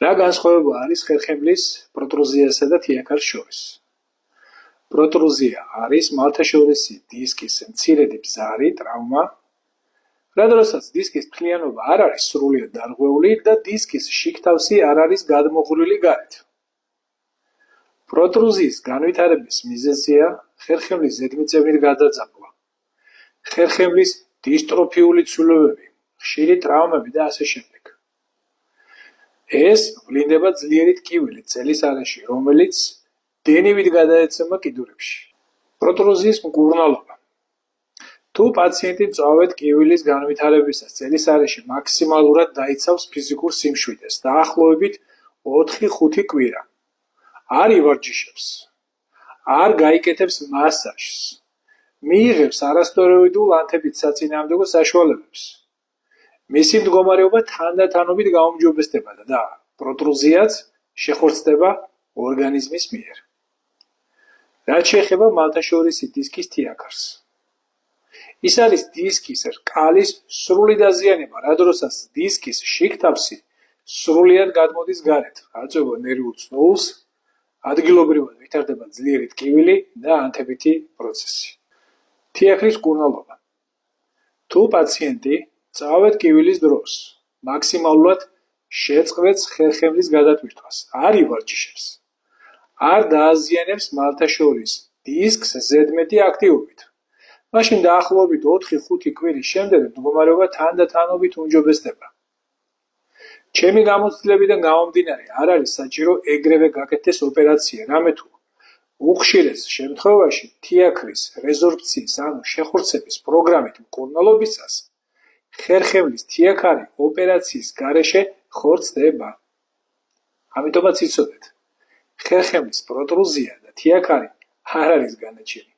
რა განსხვავება არის ხერხემლის პროტრუზიასა და თიაქარს შორის? პროტრუზია არის მალთაშორისი დისკის მცირედი ბზარი ტრავმა, რადგანაც დისკის მთლიანობა არ არის სრულიად დარღვეული და დისკის შიგთავსი არ არის გადმოღვრილი გარეთ. პროტრუზიის განვითარების მიზეზია ხერხემლის ზედმიწევნით გადაძაბვა, ხერხემლის დისტროფიული ცვლილებები, ხშირი ტრავმები და ასე შემდეგ. ეს ვლინდება ძლიერი ტკივილი წელის არეში, რომელიც დენივით გადაეცემა კიდურებში. პროტრუზიის მკურნალობა. თუ პაციენტი მწვავე ტკივილის განვითარებისას წელის არეში მაქსიმალურად დაიცავს ფიზიკურ სიმშვიდეს, დაახლოებით 4-5 კვირა. არ ივარჯიშებს, არ გაიკეთებს მასაჟს, მიიღებს არასტეროიდულ ანთებით საწინააღმდეგო საშუალებებს. მისი მდგომარეობა თანდათანობით გაუმჯობესდება და პროტრუზიაც შეხორცდება ორგანიზმის მიერ. რაც შეეხება მალთაშორისი დისკის თიაქარს. ის არის დისკის რკალის სრული დაზიანება, რადგანაც დისკის შიგთავსი სრულიად გადმოდის გარეთ, აწვევა ნერვულ წნულს, ადგილობრივად ვითარდება ძლიერი ტკივილი და ანთებითი პროცესი. თიაქრის მკურნალობა. თუ პაციენტი მწვავე ტკივილის დროს მაქსიმალურად შეწყვეტს ხერხემლის გადატვირთვას, არ ივარჯიშებს, არ დააზიანებს მალთაშორის დისკს ზედმეტი აქტივობით, მაშინ დაახლოებით 4-5 კვირის შემდეგ მდგომარეობა თანდათანობით უმჯობესდება. ჩემი გამოცდილებიდან გამომდინარე, არ არის საჭირო ეგრევე გაკეთდეს ოპერაცია, რამე თუ უხშირეს შემთხვევაში თიაქრის რეზორბციის ანუ შეხორცების პროგრამით მკურნალობისას ხერხემლის თიაქარი ოპერაციის გარეშე ხორცდება. ამიტომაც იცოდეთ, ხერხემლის პროტრუზია და თიაქარი არ არის განაჩენი.